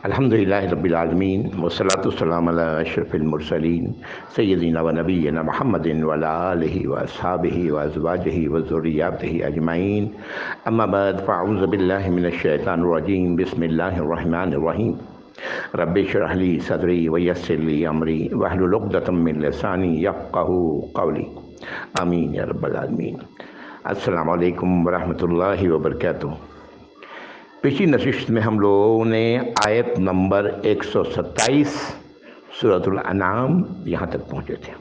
अल्हम्दुलिल्लाह रब्बिल आलमीन वस्सलातु वस्सलामु अला अशरफिल मुरसलीन सय्यदिना व नबिय्यिना मुहम्मदिन व अला आलिहि व अस्हाबिहि व अज़वाजिहि व ज़ुर्रिय्यातिहि अजमईन अम्मा बाद फ़अऊज़ु बिल्लाहि मिनश शैतानिर रजीम बिस्मिल्लाहिर रहमानिर रहीम रब्बि इश्रह ली सदरी व यस्सिर ली अमरी वहलुल उक़दतम मिन लिसानी यफ़क़हू क़ौली आमीन या रब्बल आलमीन। अस्सलामु अलैकुम व रहमतुल्लाहि व बरकातुहू। पिछली नशिस्त में हम लोगों ने आयत नंबर 127 सूरतुल अनाम यहाँ तक पहुँचे थे।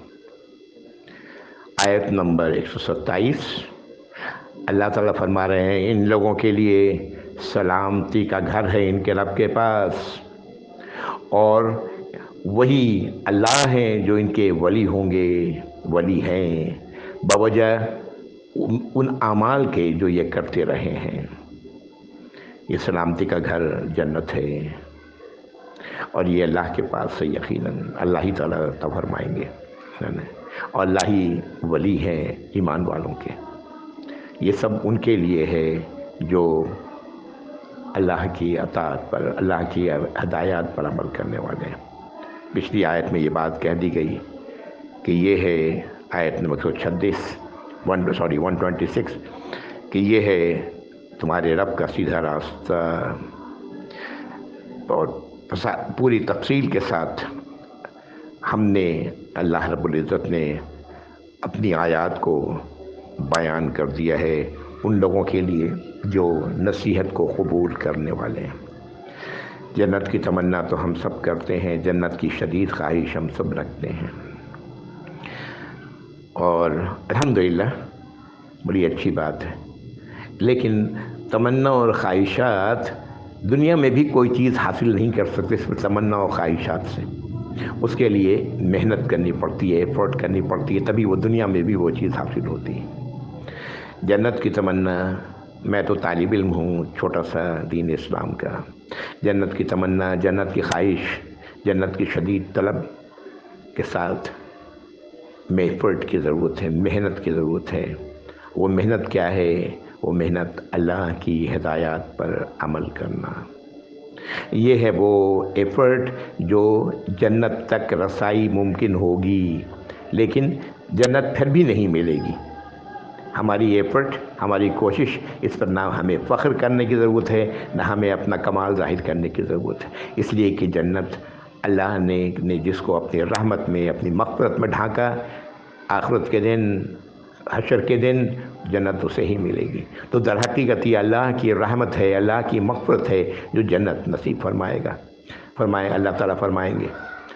आयत नंबर 127 अल्लाह ताला फरमा रहे हैं, इन लोगों के लिए सलामती का घर है इनके रब के पास, और वही अल्लाह हैं जो इनके वली होंगे, वली हैं बवजह उन आमाल के जो ये करते रहे हैं। ये सलामती का घर जन्नत है और ये अल्लाह के पास से यकीनन अल्लाह ही ताला अता फरमाएंगे, और अल्लाह ही वली हैं ईमान वालों के। ये सब उनके लिए है जो अल्लाह की अताअत पर, अल्लाह की हदायत पर अमल करने वाले हैं। पिछली आयत में ये बात कह दी गई कि ये है आयत नंबर 126 कि ये है तुम्हारे रब का सीधा रास्ता, और पूरी तफसील के साथ हमने अल्लाह रब्बुल इज़्ज़त ने अपनी आयत को बयान कर दिया है उन लोगों के लिए जो नसीहत को कबूल करने वाले हैं। जन्नत की तमन्ना तो हम सब करते हैं, जन्नत की शदीद ख्वाहिश हम सब रखते हैं, और अल्हम्दुलिल्लाह बड़ी अच्छी बात है। लेकिन तमन्ना और ख्वाहिशात दुनिया में भी कोई चीज़ हासिल नहीं कर सकते सिर्फ तमन्ना और ख्वाहिशात से। उसके लिए मेहनत करनी पड़ती है, एफर्ट करनी पड़ती है, तभी वो दुनिया में भी वो चीज़ हासिल होती है। जन्नत की तमन्ना, मैं तो तालिब इल्म हूँ छोटा सा दीन इस्लाम का। जन्नत की तमन्ना, जन्नत की ख्वाहिश, जन्नत की शदीद तलब के साथ में एफर्ट की ज़रूरत है, मेहनत की ज़रूरत है। वो मेहनत क्या है? वो मेहनत अल्लाह की हिदायत पर अमल करना। ये है वो एफ़र्ट जो जन्नत तक रसाई मुमकिन होगी, लेकिन जन्नत फिर भी नहीं मिलेगी। हमारी एफ़र्ट, हमारी कोशिश, इस पर ना हमें फ़ख्र करने की ज़रूरत है, ना हमें अपना कमाल ज़ाहिर करने की ज़रूरत है। इसलिए कि जन्नत अल्लाह ने जिसको अपनी रहमत में, अपनी मग़फ़िरत में ढांका, आखिरत के दिन, हशर के दिन जन्नत उसे ही मिलेगी। तो दर हकीकत ये अल्लाह की रहमत है, अल्लाह की मग़फ़िरत है जो जन्नत नसीब फरमाए अल्लाह ताला फरमाएंगे।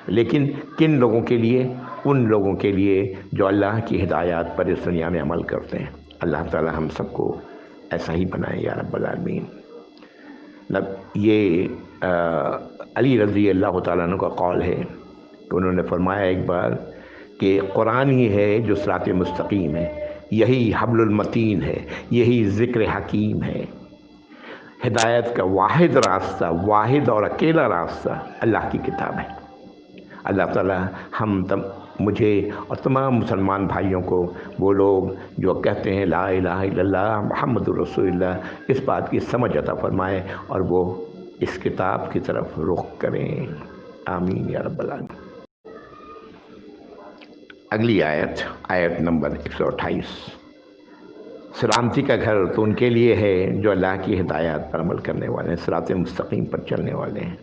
लेकिन किन लोगों के लिए? उन लोगों के लिए जो अल्लाह की हिदायत पर इस दुनिया में अमल करते हैं। अल्लाह ताला हम सबको ऐसा ही बनाए या रब्बल आलमीन। ये अली रज़ी अल्लाह ताला अन्हु का कौल है कि उन्होंने फरमाया एक बार कि कुरान ही है जो सिरात मुस्तकीम है, यही हब्लुल मतीन है, यही ज़िक्र हकीम है। हिदायत का वाहिद रास्ता, वाहिद और अकेला रास्ता अल्लाह की किताब है। अल्लाह ताला मुझे और तमाम मुसलमान भाइयों को, वो लोग जो कहते हैं ला इलाहा इल्लल्लाह मुहम्मदुर रसूलुल्लाह, इस बात की समझ अता फरमाए और वो इस किताब की तरफ रुख करें। आमीन या रब्बल आलमीन। अगली आयत नंबर 128। सलामती का घर तो उनके लिए है जो अल्लाह की हिदायत पर अमल करने वाले हैं, सिरात मुस्तकीम पर चलने वाले हैं।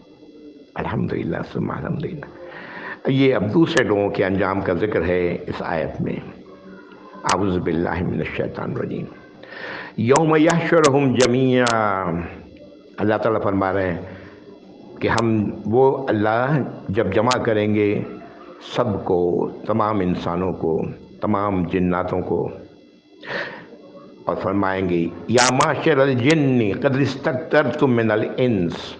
अल्हम्दुलिल्लाह सुम्मा अल्हम्दुलिल्लाह। ये अब दूसरे लोगों के अंजाम का जिक्र है इस आयत में। आऊज़ु बिल्लाहि मिनश शैतानिर रजीम। यौम यहशुरुहुम जमीआ, अल्लाह ताला फरमा रहे हैं कि वो अल्लाह जब जमा करेंगे सबको, तमाम इंसानों को, तमाम जिन्नातों को, और फरमाएंगे या माशरल जिन्नी क़द इस्तक्तरतुम मिनल इंस,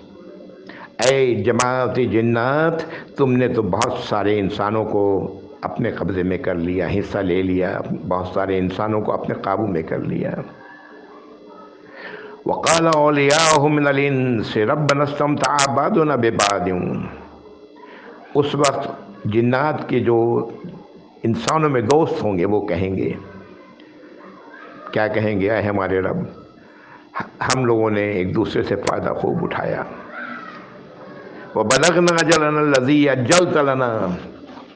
ऐ जमात जिन्नात, तुमने तो बहुत सारे इंसानों को अपने कब्ज़े में कर लिया, हिस्सा ले लिया, बहुत सारे इंसानों को अपने काबू में कर लिया। वक़ाल औलियाहुम मिनल इंस रब्बना इस्तमतअ बअदुना बिबअदिन, उस वक्त जिन्नात के जो इंसानों में दोस्त होंगे वो कहेंगे, क्या कहेंगे? ऐ हमारे रब, हम लोगों ने एक दूसरे से फ़ायदा खूब उठाया, वबलगना अजलना लज़ी अज्जलत लना,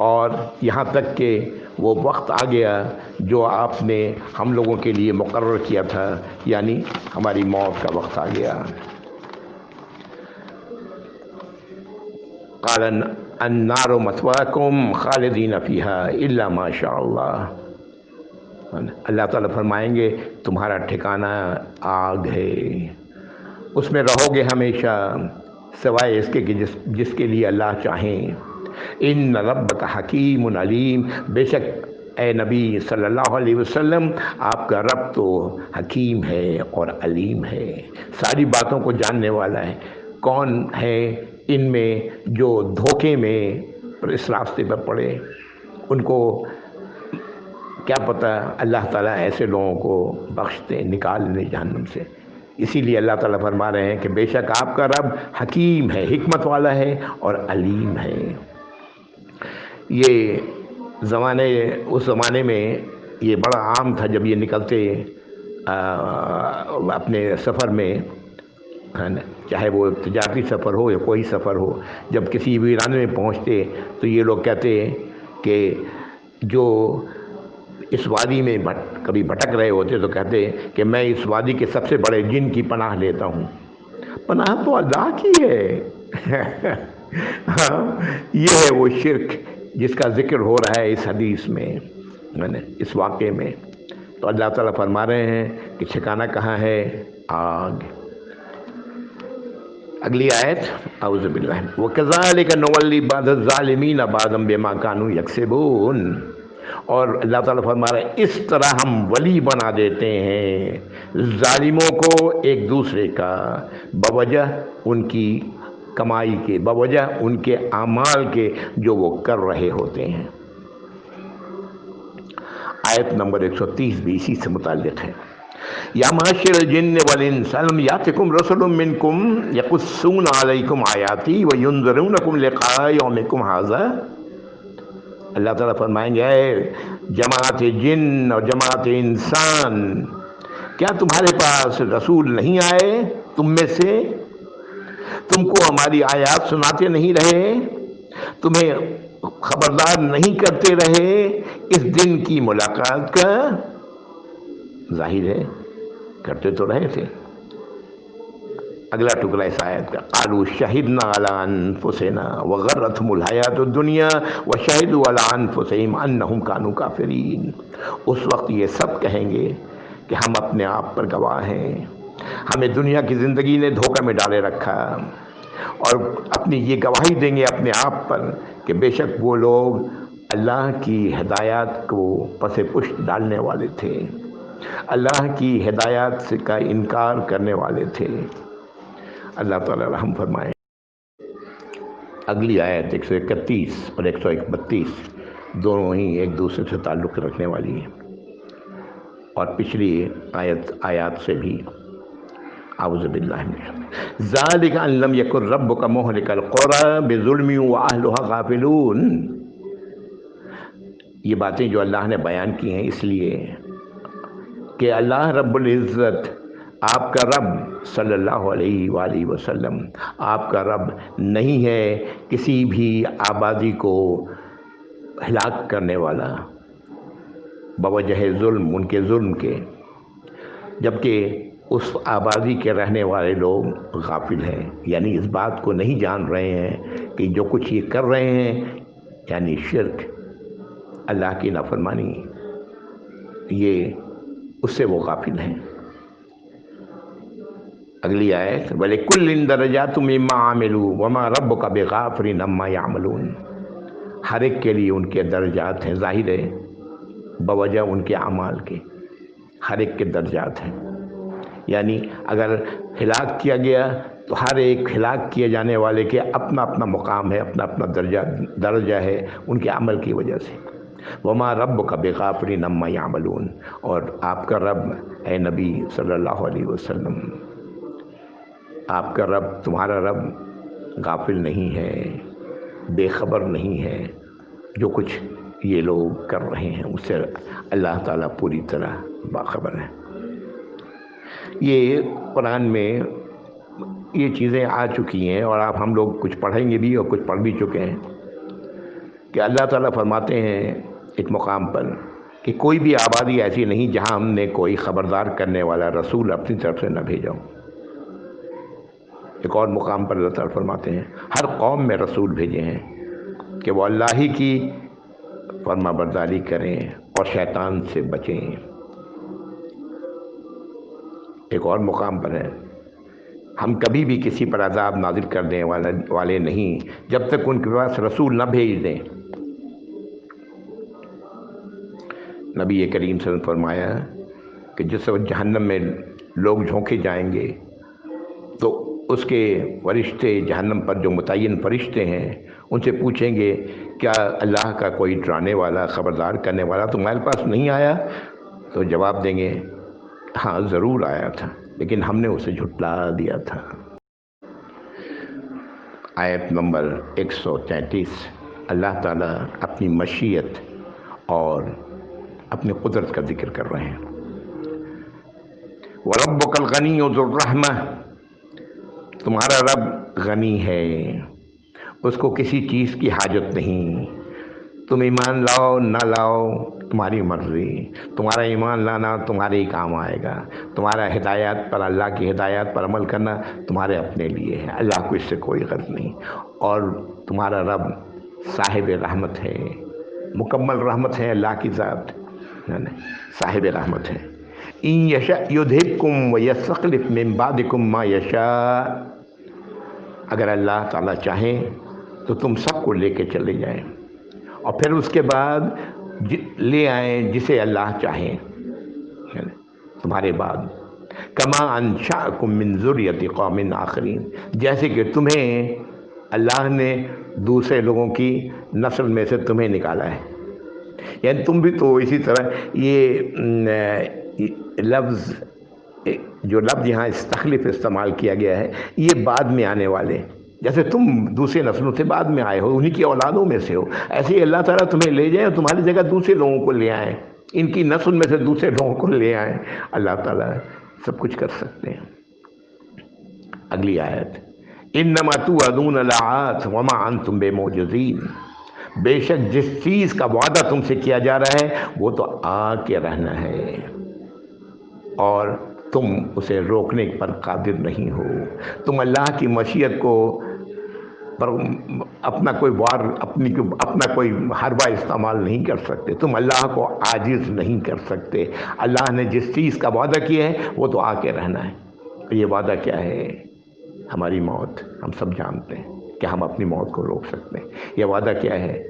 और यहाँ तक कि वो वक्त आ गया जो आपने हम लोगों के लिए मुकर्रर किया था, यानी हमारी मौत का वक्त आ गया। क़ाल अन्नारु मथवाकुम खालिदीन फ़ीहा इल्ला मा शा अल्लाह। अल्लाह ताला फरमाएंगे तुम्हारा ठिकाना आग है, उसमें रहोगे हमेशा सिवाय इसके कि जिसके लिए अल्लाह चाहें। इन रब्बका हकीमुन अलीम, बेशक ए नबी सल्लल्लाहु अलैहि वसल्लम आपका रब तो हकीम है और अलीम है, सारी बातों को जानने वाला है। कौन है इनमें जो धोखे में इस रास्ते पर पड़े, उनको क्या पता अल्लाह ताला ऐसे लोगों को बख्शते, निकाल ले जहन्नम से। इसीलिए अल्लाह ताला फरमा रहे हैं कि बेशक आपका रब हकीम है, हिकमत वाला है और अलीम है। ये उस ज़माने में ये बड़ा आम था, जब ये निकलते अपने सफ़र में, चाहे वो तिजारती सफ़र हो या कोई सफ़र हो, जब किसी वीराने में पहुँचते तो ये लोग कहते कि जो इस वादी में कभी भटक रहे होते तो कहते कि मैं इस वादी के सबसे बड़े जिन की पनाह लेता हूँ। पनाह तो अल्लाह की है। हाँ, ये है वो शिर्क जिसका जिक्र हो रहा है इस हदीस में, इस वाक़े में। तो अल्लाह ताला फरमा रहे हैं कि ठिकाना कहाँ है, आग। अगली आयत, औज़ु बिल्लाहि व कज़ालिका नुवल्ली बाज़ ज़ालिमीन बाज़म बिमा कानू यक्सिबून। और अल्लाह ताला फरमा रहे हैं इस तरह हम वली बना देते हैं जालिमों को एक दूसरे का, बवजह उनकी कमाई के, बवजह उनके आमाल के जो वो कर रहे होते हैं। आयत नंबर 130 भी इसी से मुताल्लिक़ है। या माशरल जिन्न वल इंस अलम यातिकुम रसूलुम मिनकुम यकुस्सूना अलैकुम आयाती व युनज़िरूनकुम लिक़ा यौमिकुम हाज़ा। अल्लाह ताला फरमाएंगे जमात जिन्न और जमात इंसान, क्या तुम्हारे पास रसूल नहीं आए तुम में से, तुमको हमारी आयात सुनाते नहीं रहे, तुम्हें खबरदार नहीं करते रहे इस दिन की मुलाकात का? जाहिर है करते तो रहे थे। अगला टुकड़ा इस आयत का, क़ालू शहिदना अला अनफुसिना व गर्रतहुमुल हयातुद दुनिया व शहिदू अला अनफुसिहिम अन्नहुम कानू काफिरीन। उस वक्त ये सब कहेंगे कि हम अपने आप पर गवाह हैं, हमें दुनिया की ज़िंदगी ने धोखा में डाले रखा, और अपनी ये गवाही देंगे अपने आप पर कि बेशक वो लोग अल्लाह की हिदायत को पसे पुष्ट डालने वाले थे, अल्लाह की हिदायत से का इनकार करने वाले थे। अल्लाह ताला रहम फरमाए। अगली आयत 131 और 132 दोनों ही एक दूसरे से ताल्लुक़ रखने वाली है, और पिछली आयत से भी। औज़ु बिल्लाहि मिनश ज़ालिका अन लम यकुन रब्बुका मुहलिकल क़ुरा बिज़ुल्मिन व अहलुहा गाफ़िलून। ये बातें जो अल्लाह ने बयान की हैं इसलिए कि अल्लाह रब्बुल इज़्ज़त, आपका रब सल्लल्लाहु अलैहि वसल्लम, आपका रब नहीं है किसी भी आबादी को हिलाक करने वाला बवजह जुल्म, उनके जुल्म के, जबकि उस आबादी के रहने वाले लोग गाफिल हैं, यानी इस बात को नहीं जान रहे हैं कि जो कुछ ये कर रहे हैं, यानी शिर्क, अल्लाह की नाफरमानी, ये उससे वो गाफिल हैं। अगली आयत, वलिकुल्लिन दरजातुम मिम्मा आमिलू वमा रब्बुका बिगाफिरिन अम्मा यामलून। हर एक के लिए उनके दर्जात हैं, ज़ाहिर है बवजह उनके अमाल के हर एक के दर्जात हैं। यानी अगर हिलाक किया गया तो हर एक हिलाक किए जाने वाले के अपना अपना मुकाम है, अपना अपना दर्जा है उनके अमल की वजह से। वमा रब्बुका बिगाफिरिन अम्मा यामलून। और आपका रब ए नबी सल्लल्लाहु अलैहि वसल्लम, आपका रब, तुम्हारा रब गाफिल नहीं है, बेखबर नहीं है। जो कुछ ये लोग कर रहे हैं उससे अल्लाह ताला पूरी तरह बाखबर है। ये कुरान में یہ چیزیں آ چکی ہیں، اور آپ ہم لوگ کچھ پڑھیں گے بھی اور کچھ پڑھ بھی چکے ہیں کہ اللہ تعالیٰ فرماتے ہیں ایک مقام پر کہ کوئی بھی آبادی ایسی نہیں جہاں ہم نے کوئی خبردار کرنے والا رسول اپنی طرف سے نہ بھیجا ہو۔ ایک اور مقام پر اللہ تعالیٰ فرماتے ہیں ہر قوم میں رسول بھیجے ہیں کہ وہ اللہ ہی کی فرما برداری کریں اور شیطان سے بچیں۔ ایک اور مقام پر ہے ہم کبھی بھی کسی پر عذاب نازل کرنے والے نہیں جب تک ان کے پاس رسول نہ بھیج دیں۔ نبی کریم صلی اللہ علیہ وسلم نے فرمایا کہ جس وقت جہنم میں لوگ جھونکے جائیں گے تو اس کے فرشتے جہنم پر جو متعین فرشتے ہیں ان سے پوچھیں گے کیا اللہ کا کوئی ڈرانے والا خبردار کرنے والا تمہارے پاس نہیں آیا؟ تو جواب دیں گے ہاں ضرور آیا تھا لیکن ہم نے اسے جھٹلا دیا تھا۔ آیت نمبر 133 اللہ تعالیٰ اپنی مشیت اور اپنی قدرت کا ذکر کر رہے ہیں۔ وَرَبُّكَ الْغَنِيُّ ذُو الرَّحْمَةِ، تمہارا رب غنی ہے، اس کو کسی چیز کی حاجت نہیں۔ تم ایمان لاؤ نہ لاؤ تمہاری مرضی، تمہارا ایمان لانا تمہارے ہی کام آئے گا، تمہارا ہدایات پر اللہ کی ہدایات پر عمل کرنا تمہارے اپنے لیے ہے، اللہ کو اس سے کوئی غرض نہیں۔ اور تمہارا رب صاحب رحمت ہے، مکمل رحمت ہے، اللہ کی ذات صاحب رحمت ہے۔ ان یشاء یذھبکم ویستخلف من بعدکم ما یشاء، اگر اللہ تعالیٰ چاہیں تو تم سب کو لے کے چلے جائیں اور پھر اس کے بعد لے آئیں جسے اللہ چاہیں تمہارے بعد۔ کما انشأکم من ذریۃ قوم آخرین، جیسے کہ تمہیں اللہ نے دوسرے لوگوں کی نسل میں سے تمہیں نکالا ہے، یعنی تم بھی تو اسی طرح۔ یہ لفظ جو لفظ یہاں استخلف استعمال کیا گیا ہے یہ بعد میں آنے والے، جیسے تم دوسرے نسلوں سے بعد میں آئے ہو، انہی کی اولادوں میں سے ہو، ایسے ہی اللہ تعالیٰ تمہیں لے جائیں اور تمہاری جگہ دوسرے لوگوں کو لے آئیں، ان کی نسل میں سے دوسرے لوگوں کو لے آئیں۔ اللہ تعالیٰ سب کچھ کر سکتے ہیں۔ اگلی آیت انما توعدون لآت وما انتم بمعجزین، بے شک جس چیز کا وعدہ تم سے کیا جا رہا ہے وہ تو آ کے رہنا ہے اور تم اسے روکنے پر قادر نہیں ہو۔ تم اللہ کی مشیت کو پر اپنا کوئی حربہ استعمال نہیں کر سکتے، تم اللہ کو عاجز نہیں کر سکتے۔ اللہ نے جس چیز کا وعدہ کیا ہے وہ تو آ کے رہنا ہے۔ یہ وعدہ کیا ہے؟ ہماری موت۔ ہم سب جانتے ہیں کہ ہم اپنی موت کو روک سکتے ہیں۔ یہ وعدہ کیا ہے؟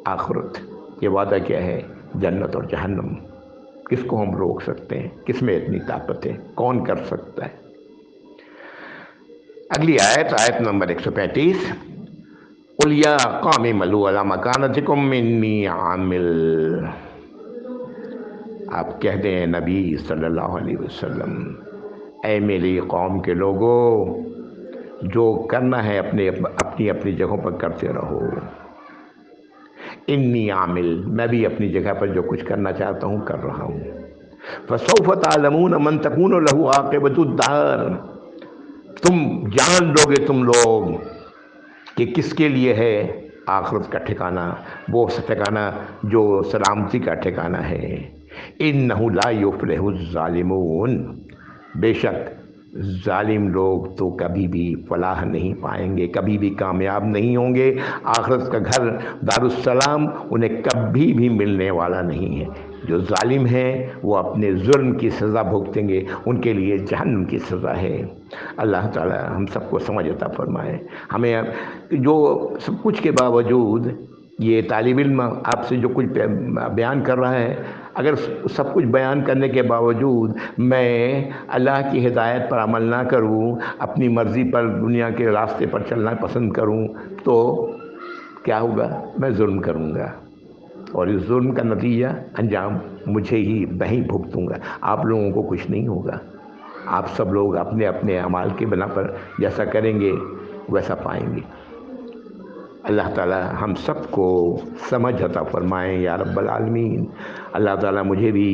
آخرت۔ یہ وعدہ کیا ہے؟ جنت اور جہنم۔ کس کو ہم روک سکتے ہیں؟ کس میں اتنی طاقت ہے؟ کون کر سکتا ہے؟ اگلی آیت نمبر 135 قل یا قوم اعملوا علی مکانتکم انی عامل، آپ کہہ دیں نبی صلی اللہ علیہ وسلم، اے میری قوم کے لوگوں، جو کرنا ہے اپنی جگہوں پر کرتے رہو۔ انی عامل، میں بھی اپنی جگہ پر جو کچھ کرنا چاہتا ہوں کر رہا ہوں۔ فسوف تعلمون من تکون له عاقبۃ الدار، تم جان لو گے تم لوگ کہ کس کے لیے ہے آخرت کا ٹھکانہ، وہ ٹھکانہ جو سلامتی کا ٹھکانہ ہے۔ انہ لا یفلح الظالمون، بے شک ظالم لوگ تو کبھی بھی فلاح نہیں پائیں گے، کبھی بھی کامیاب نہیں ہوں گے۔ آخرت کا گھر دارالسلام انہیں کبھی بھی ملنے والا نہیں ہے۔ جو ظالم ہیں وہ اپنے ظلم کی سزا بھگتیں گے، ان کے لیے جہنم کی سزا ہے۔ اللہ تعالی ہم سب کو سمجھ عطا فرمائے۔ ہمیں جو سب کچھ کے باوجود یہ طالب علم آپ سے جو کچھ بیان کر رہا ہے، اگر سب کچھ بیان کرنے کے باوجود میں اللہ کی ہدایت پر عمل نہ کروں، اپنی مرضی پر دنیا کے راستے پر چلنا پسند کروں تو کیا ہوگا؟ میں ظلم کروں گا اور اس ظلم کا نتیجہ انجام مجھے ہی میں ہی بھگتوں گا، آپ لوگوں کو کچھ نہیں ہوگا۔ آپ سب لوگ اپنے اپنے اعمال کے بنا پر جیسا کریں گے ویسا پائیں گے۔ अल्लाह ताला हम सब को समझ अता फरमाएँ या रब्बल आलमीन। अल्लाह ताला मुझे भी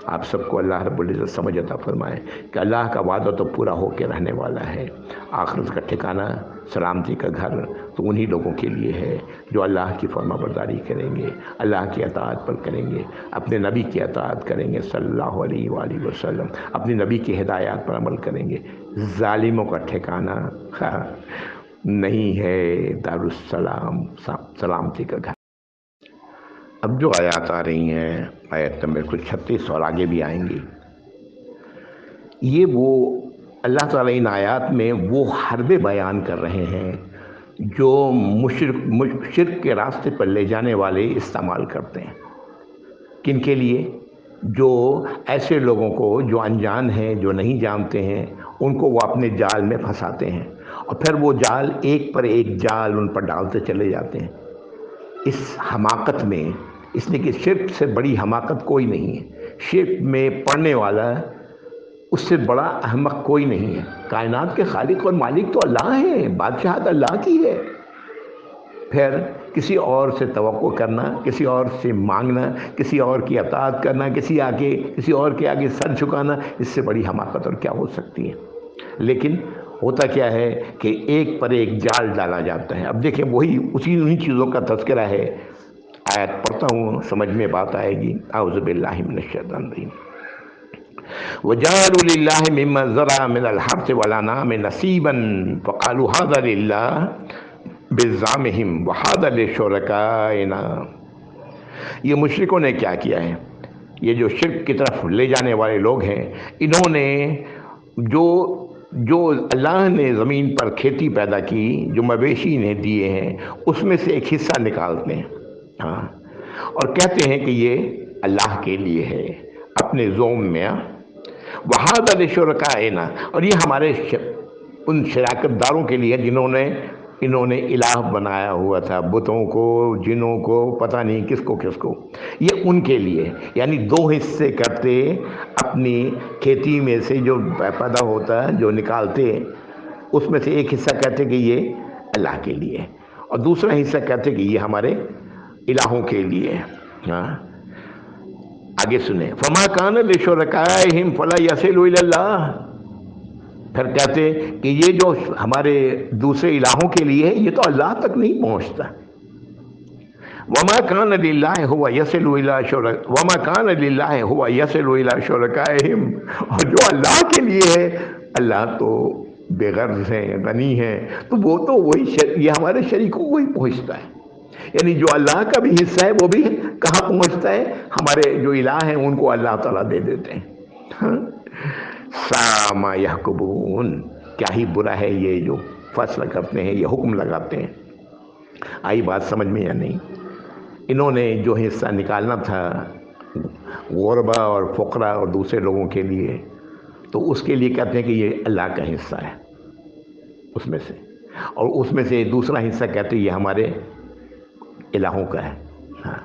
आप सबको अल्लाह रब्बुल इज़्ज़त समझ अता फरमाए कि अल्लाह का वादा तो पूरा होकर रहने वाला है। आखिरत का ठिकाना, सलामती का घर तो उन्हीं लोगों के लिए है जो अल्लाह की फरमाबरदारी करेंगे, अल्लाह की अताअत पर करेंगे, अपने नबी की अताअत करेंगे सल्लल्लाहु अलैहि वसल्लम, अपने नबी की हिदायत पर अमल करेंगे। ज़ालिमों का ठिकाना नहीं है दारुस्सलाम, सलामती का घर। अब जो आयत आ रही हैं, आयत नंबर कुछ 36 और आगे भी आएंगी, ये वो अल्लाह ताला इन आयत में वो हरबे बयान कर रहे हैं जो मुशरिक के रास्ते पर ले जाने वाले इस्तेमाल करते हैं। किन के लिए? जो ऐसे लोगों को जो अनजान हैं, जो नहीं जानते हैं, उनको वो अपने जाल में फंसाते हैं और फिर वो जाल एक पर एक जाल उन पर डालते चले जाते हैं। इस हमाकत में, इसलिए कि शिर्क से बड़ी हमाकत कोई नहीं है। शिर्क में पड़ने वाला उससे बड़ा अहमक कोई नहीं है। कायनात के खालिक और मालिक तो अल्लाह है, बादशाहत अल्लाह की है। फिर किसी और से तवक्को करना, किसी और से मांगना, किसी और की अताअत करना, किसी और के आगे सर झुकाना, इससे बड़ी हमाकत और क्या हो सकती है। लेकिन होता क्या है कि एक पर एक जाल डाला जाता है। अब देखिए वही उन्हीं चीज़ों का तज़किरा है। आयत पढ़ता हूँ, समझ में बात आएगी। औज़ु बिल्लाहि मिनश शैतानिर रजीम। वजाअलू लिल्लाहि मिम्मा ज़रा मिनल हर्थ वल अनाम नसीबन फ़क़ालू हाज़ा लिल्लाह बिज़्ज़ामिहिम व हाज़ा लिशुरकाइना। ये मुशरिकों ने क्या किया है? ये जो शिर्क की तरफ ले जाने वाले लोग हैं, इन्होंने जो अल्लाह ने ज़मीन पर खेती पैदा की, जो मवेशी इन्हें दिए हैं, उसमें से एक हिस्सा निकालते हैं, हाँ, और कहते हैं कि ये अल्लाह के लिए है, अपने ज़ोम में। वहादा लिशुरकाइना, और ये हमारे उन शराकतदारों के लिए जिन्होंने इन्होंने इलाह बनाया हुआ था, बुतों को, जिनों को, पता नहीं किसको किसको, ये उनके लिए। यानी दो हिस्से करते, अपनी खेती में से जो पैदा होता है, जो निकालते, उसमें से एक हिस्सा कहते कि ये अल्लाह के लिए, और दूसरा हिस्सा कहते कि ये हमारे इलाहों के लिए। हाँ, आगे सुने, फमा कान लिशुरकाइहिम फला यसिलु इलल्लाह। फिर कहते कि ये जो हमारे दूसरे इलाहों के लिए है, ये तो अल्लाह तक नहीं पहुंचता। वमा कान लिल्लाहि हुवा यसिलु इला वमा कान लिल्लाहि हुवा यसिलु इला शुरकाइहिम, और जो अल्लाह के लिए है, अल्लाह तो बेगर्ज है, गनी है, तो वो तो वही ये हमारे शरीकों को ही पहुंचता है। यानी जो अल्लाह का भी हिस्सा है वो भी कहाँ पहुंचता है? हमारे जो इलाह हैं उनको अल्लाह ताला दे देते हैं। सामा यहकुबून, क्या ही बुरा है ये जो फैसला करते हैं, ये हुक्म लगाते हैं। आई बात समझ में या नहीं? इन्होंने जो हिस्सा निकालना था गुरबा और फ़ुकरा और दूसरे लोगों के लिए, तो उसके लिए कहते हैं कि ये अल्लाह का हिस्सा है उसमें से, और उसमें से दूसरा हिस्सा कहते हैं ये हमारे इलाहों का है। हाँ,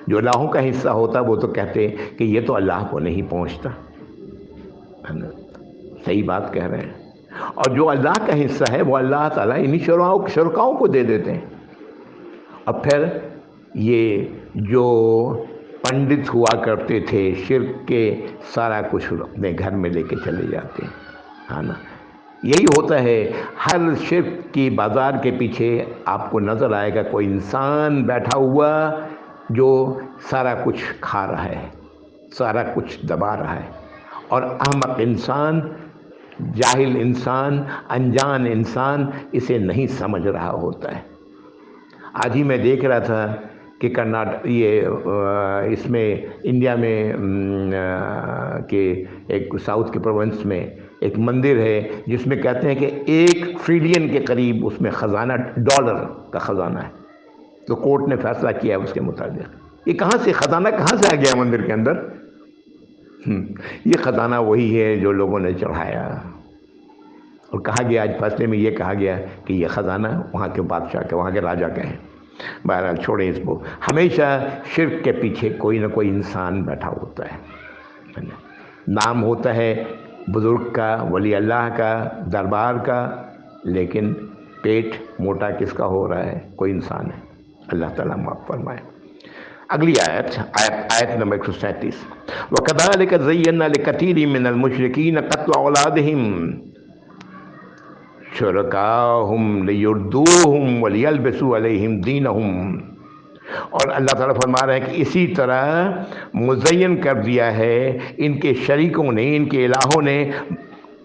जो इलाहों का हिस्सा होता है वो तो कहते हैं कि ये तो अल्लाह को नहीं पहुंचता, है ना? सही बात कह रहे हैं। और जो अल्लाह का हिस्सा है वो अल्लाह ताला इन्हीं शुरकाओं को दे देते हैं। अब फिर ये जो पंडित हुआ करते थे शिर्क के, सारा कुछ अपने घर में लेके चले जाते हैं, है ना? यही होता है हर शिर्क की बाज़ार के पीछे आपको नज़र आएगा कोई इंसान बैठा हुआ जो सारा कुछ खा रहा है, सारा कुछ दबा रहा है, और अहमक इंसान, जाहिल इंसान, अनजान इंसान इसे नहीं समझ रहा होता है। आज ही मैं देख रहा था कि कर्नाटक इसमें इंडिया में के एक साउथ के प्रोविंस में एक मंदिर है जिसमें कहते हैं कि 1 ट्रिलियन के करीब उसमें ख़जाना, डॉलर का ख़जाना है। तो कोर्ट ने फैसला किया है उसके मुताबिक। ये कहाँ से ख़जाना कहाँ से आ गया मंदिर के अंदर? ये ख़जाना वही है जो लोगों ने चढ़ाया, और कहा गया, आज फैसले में ये कहा गया कि ये ख़जाना वहाँ के बादशाह का, वहाँ के राजा का है। बहरहाल छोड़ें इसको। हमेशा शिर्क के पीछे कोई ना कोई इंसान बैठा होता है। नाम होता है बुज़ुर्ग का, वली अल्लाह का, दरबार का, लेकिन पेट मोटा किसका हो रहा है? कोई इंसान है। अल्लाह ताला माफ़ फरमाए। अगली आयत नंबर 137, वकज़ालिक ज़य्यना लिकसीरिम मिनल मुशरिकीन क़त्ल औलादिहिम शुरकाहुम लियुर्दूहुम वलियल्बिसू अलैहिम दीनहुम। और अल्लाह ताला फरमा रहे हैं कि इसी तरह मुज़य्यन कर दिया है इनके शरीकों ने, इनके इलाहों ने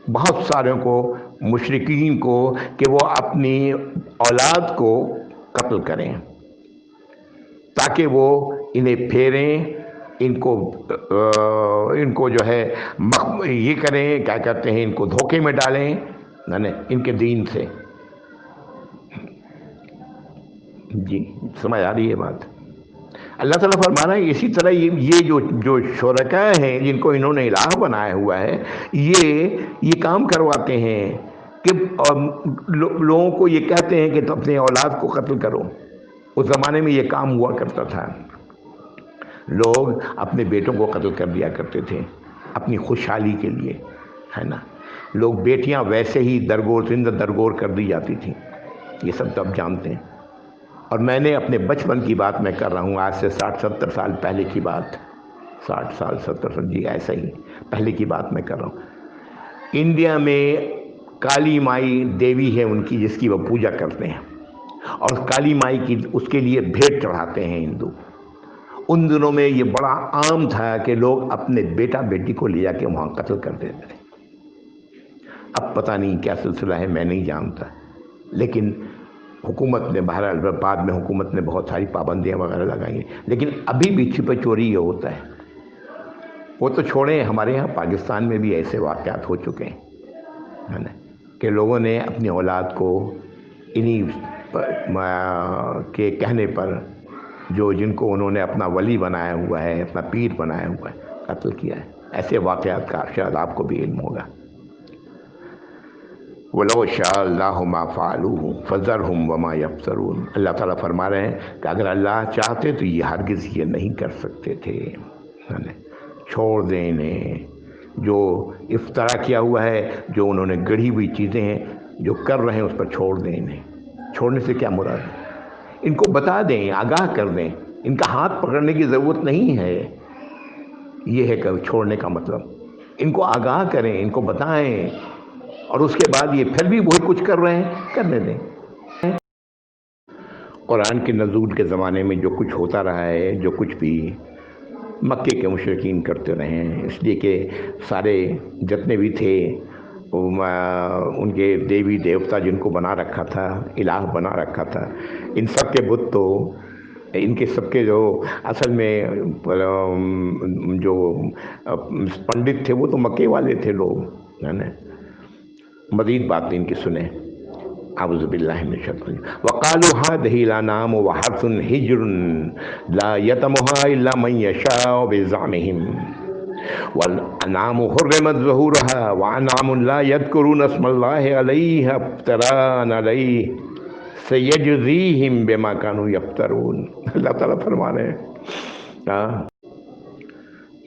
बहुत सारों को, मुशरिकीन को, कि वो अपनी औलाद को कत्ल करें ताकि वो इन्हें फेरें, इनको जो है ये करें, क्या कहते हैं, इनको धोखे में डालें, ना इनके दीन से। जी समझ आ रही है बात? अल्लाह ताला फरमा रहा है इसी तरह ये जो शुरका हैं जिनको इन्होंने इलाह बनाया हुआ है, ये काम करवाते हैं कि लोगों को ये कहते हैं कि तुम अपने औलाद को कत्ल करो। उस ज़माने में ये काम हुआ करता था, लोग अपने बेटों को कत्ल कर दिया करते थे अपनी खुशहाली के लिए, है ना। लोग बेटियां वैसे ही दरगोर कर दी जाती थी, ये सब तो आप जानते हैं। और मैंने अपने बचपन की बात मैं कर रहा हूँ, आज से 60-70 साल पहले की बात, 60 साल 70 साल, जी ऐसा ही पहले की बात मैं कर रहा हूँ। इंडिया में काली माई देवी है उनकी, जिसकी वो पूजा करते हैं, और काली माई की उसके लिए भेंट चढ़ाते हैं हिंदू। उन दिनों में ये बड़ा आम था कि लोग अपने बेटा बेटी को ले जाके वहाँ कत्ल कर देते थे। अब पता नहीं क्या सिलसिला है, मैं नहीं जानता, लेकिन हुकूमत ने, बहरहाल बाद में हुकूमत ने बहुत सारी पाबंदियाँ वगैरह लगाई, लेकिन अभी भी छिपे चोरी ये होता है। वो तो छोड़ें, हमारे यहाँ पाकिस्तान में भी ऐसे वाक़यात हो चुके हैं, है ना, कि लोगों ने अपनी औलाद को इन्हीं के कहने पर, जिनको उन्होंने अपना वली बनाया हुआ है, अपना पीर बनाया हुआ है, कत्ल किया है। ऐसे वाक़यात का शायद आपको भी इल्म होगा। वलो शाअल्लाहु मा फ़अलूहु फ़ज़रहुम वमा यफ़्तरून। अल्लाह ताला फरमा रहे हैं कि अगर अल्लाह चाहते तो ये हरगिज़ ये नहीं कर सकते थे, है ना। छोड़ दें इन्हें, जो इफ्तरा किया हुआ है, जो उन्होंने गढ़ी हुई चीज़ें हैं, जो कर रहे हैं, उस पर छोड़ दें इन्हें। छोड़ने से क्या मुराद है? इनको बता दें, आगाह कर दें, इनका हाथ पकड़ने की ज़रूरत नहीं है। ये है कि छोड़ने का मतलब, इनको आगाह करें, इनको बताएं, और उसके बाद ये फिर भी वही कुछ कर रहे हैं, करने दें। कुरान के नज़ूल के ज़माने में जो कुछ होता रहा है, जो कुछ भी मक्के के मुशरिकीन करते रहे हैं, इसलिए कि सारे जितने भी थे उनके देवी देवता जिनको बना रखा था, इलाह बना रखा था, इन सब के बुत तो इनके सबके जो असल में जो पंडित थे वो तो मक्के वाले थे लोग, है ना। मज़ीद बात इनकी सुने। अऊज़ु बिल्लाहि मिनश शैतानिर रजीम। वक़ालू हाज़िही लअनाम व हर्सुन हिज्रुन ला यतमुहा इल्ला मन यशाअ बिज़अमिहिम वल अनामु हुर्रिमत ज़ुहूरुहा व अनामुन ला यज़कुरूना इस्मल्लाहि अलैहा इफ्तिराअन अलैहि सयजज़ीहिम बिमा कानू यफ्तरून। अल्लाह ताला फरमा रहे हैं,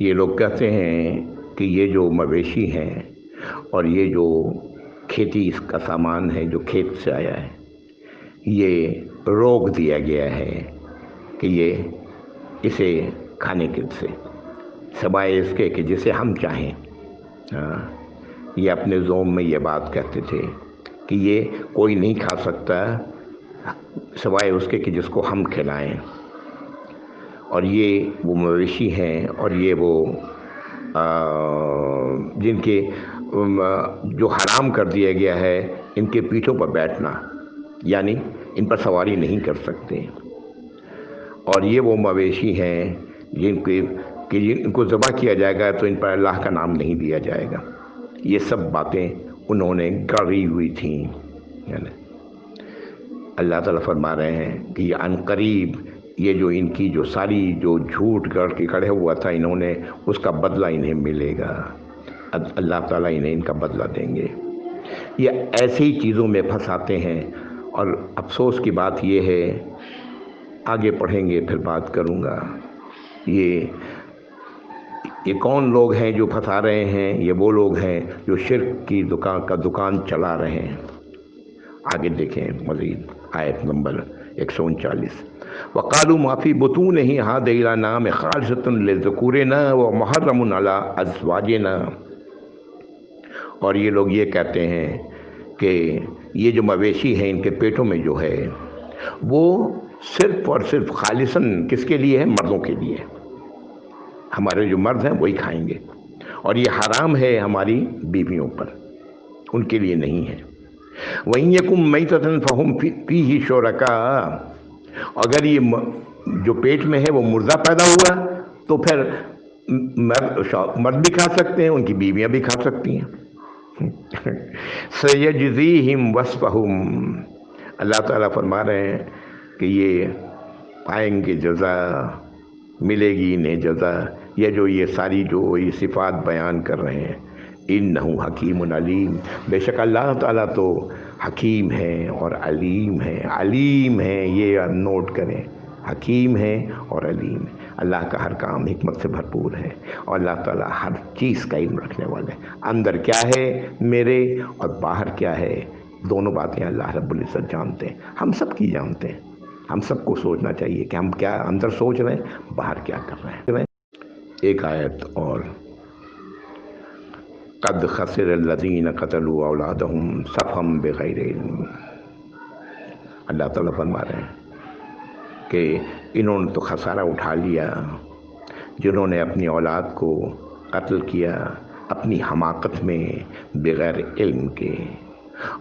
ये लोग कहते हैं कि ये जो मवेशी हैं और ये जो खेती इसका सामान है जो खेत से आया है, ये रोक दिया गया है कि ये इसे खाने के से, सिवाय इसके कि जिसे हम चाहें। ये अपने ज़ोम में ये बात कहते थे कि ये कोई नहीं खा सकता सिवाय उसके कि जिसको हम खिलाएं। और ये वो मवेशी हैं और ये वो जिनके जो हराम कर दिया गया है इनके पीठों पर बैठना, यानी इन पर सवारी नहीं कर सकते। और ये वो मवेशी हैं इनको ज़बह किया जाएगा तो इन पर अल्लाह का नाम नहीं दिया जाएगा। ये सब बातें उन्होंने गढ़ी हुई थी, है ना। अल्लाह ताला फरमा रहे हैं कि ये अनकरीब ये जो इनकी जो सारी जो झूठ गढ़ के खड़े हुआ था इन्होंने, उसका बदला इन्हें मिलेगा। अल्लाह ताला इन्हें इनका बदला देंगे। ये ऐसी चीज़ों में फंसाते हैं। और अफसोस की बात ये है, आगे पढ़ेंगे फिर बात करूँगा, ये कौन लोग हैं जो फंसा रहे हैं? ये वो लोग हैं जो शिर्क की दुकान चला रहे हैं। آگے دیکھیں مزید آیت نمبر 139، وقالوا ما فی بطونہ ھذہ الانعام خالصۃ لذکورنا ومحرم علی ازواجنا، اور یہ لوگ یہ کہتے ہیں کہ یہ جو مویشی ہیں ان کے پیٹوں میں جو ہے وہ صرف اور صرف خالصاً کس کے لیے ہے؟ مردوں کے لیے، ہمارے جو مرد ہیں وہی کھائیں گے، اور یہ حرام ہے ہماری بیویوں پر، ان کے لیے نہیں ہے۔ وَإِن يَكُن مَيْتَةً فَهُمْ فِيهِ شُرَكَاء، اگر یہ جو پیٹ میں ہے وہ مردہ پیدا ہوا تو پھر مرد بھی کھا سکتے ہیں، ان کی بیویاں بھی کھا سکتی ہیں۔ سَيَجْزِيهِمْ وَصْفَهُمْ، اللہ تعالیٰ فرما رہے ہیں کہ یہ پائیں گے جزا، ملے گی انہیں جزا، یہ ساری جو یہ صفات بیان کر رہے ہیں۔ انہو حکیم علیم، بے شک اللہ تعالیٰ تو حکیم ہے اور علیم ہے، علیم ہے، یہ نوٹ کریں، حکیم ہے اور علیم ہے۔ اللہ کا ہر کام حکمت سے بھرپور ہے، اور اللہ تعالیٰ ہر چیز کا علم رکھنے والے ہیں۔ اندر کیا ہے میرے اور باہر کیا ہے، دونوں باتیں اللہ رب العزت جانتے ہیں، ہم سب کی جانتے ہیں۔ ہم سب کو سوچنا چاہیے کہ ہم کیا اندر سوچ رہے ہیں، باہر کیا کر رہے ہیں۔ ایک آیت اور، قد خسر الذین قتلوا اولادہم سفہا بغیر علم، اللہ تعالیٰ فرما رہے ہیں کہ انہوں نے تو خسارہ اٹھا لیا جنہوں نے اپنی اولاد کو قتل کیا اپنی حماقت میں بغیر علم کے۔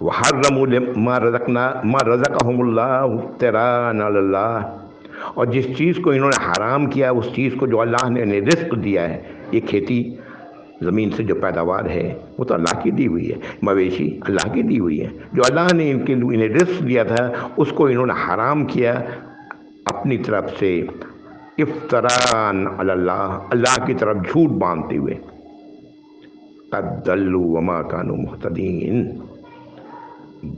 وَحَرَّمُوا مَا رَزَقَهُمُ اللَّهُ افْتِرَاءً عَلَى اللَّهِ، اور جس چیز کو انہوں نے حرام کیا، اس چیز کو جو اللہ نے انہیں رزق دیا ہے، یہ کھیتی زمین سے جو پیداوار ہے وہ تو اللہ کی دی ہوئی ہے، مویشی اللہ کی دی ہوئی ہے، جو اللہ نے انہیں رزق دیا تھا اس کو انہوں نے حرام کیا اپنی طرف سے، افتراء علی اللہ، اللہ کی طرف جھوٹ باندھتے ہوئے۔ قد ضلوا وما كانوا مہتدین،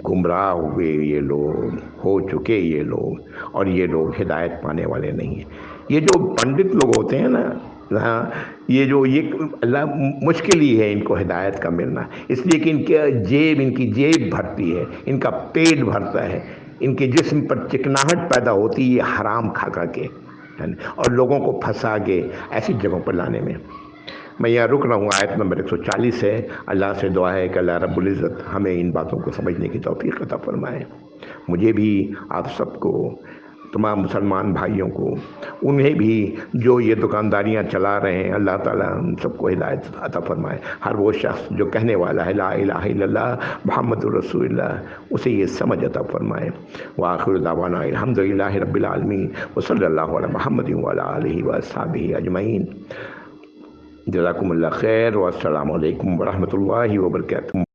گمراہ ہوئے یہ لوگ، ہو چکے یہ لوگ، اور یہ لوگ ہدایت پانے والے نہیں ہیں۔ یہ جو پنڈت لوگ ہوتے ہیں نا، ہاں، یہ اللہ مشکل ہی ہے ان کو ہدایت کا ملنا، اس لیے کہ ان کی جیب بھرتی ہے، ان کا پیٹ بھرتا ہے، ان کے جسم پر چکناہٹ پیدا ہوتی ہے حرام کھا کھا کے، اور لوگوں کو پھنسا کے ایسی جگہوں پر لانے میں۔ میں یہاں رک رہا ہوں، آیت نمبر 140 ہے۔ اللہ سے دعا ہے کہ اللہ رب العزت ہمیں ان باتوں کو سمجھنے کی توفیق عطا فرمائے، مجھے بھی، آپ سب کو، تمام مسلمان بھائیوں کو، انہیں بھی جو یہ دکانداریاں چلا رہے ہیں، اللہ تعالیٰ ان سب کو ہدایت عطا فرمائے۔ ہر وہ شخص جو کہنے والا ہے لا الہ الا اللہ محمد رسول اللہ، اسے یہ سمجھ عطا فرمائے۔ وآخر دعوانا الحمد للہ رب العالمین، وصلی اللہ علی محمد وعلی آلہ وصحبہ اجمعین۔ جزاکم اللہ خیر، والسلام علیکم ورحمۃ اللہ وبرکاتہ۔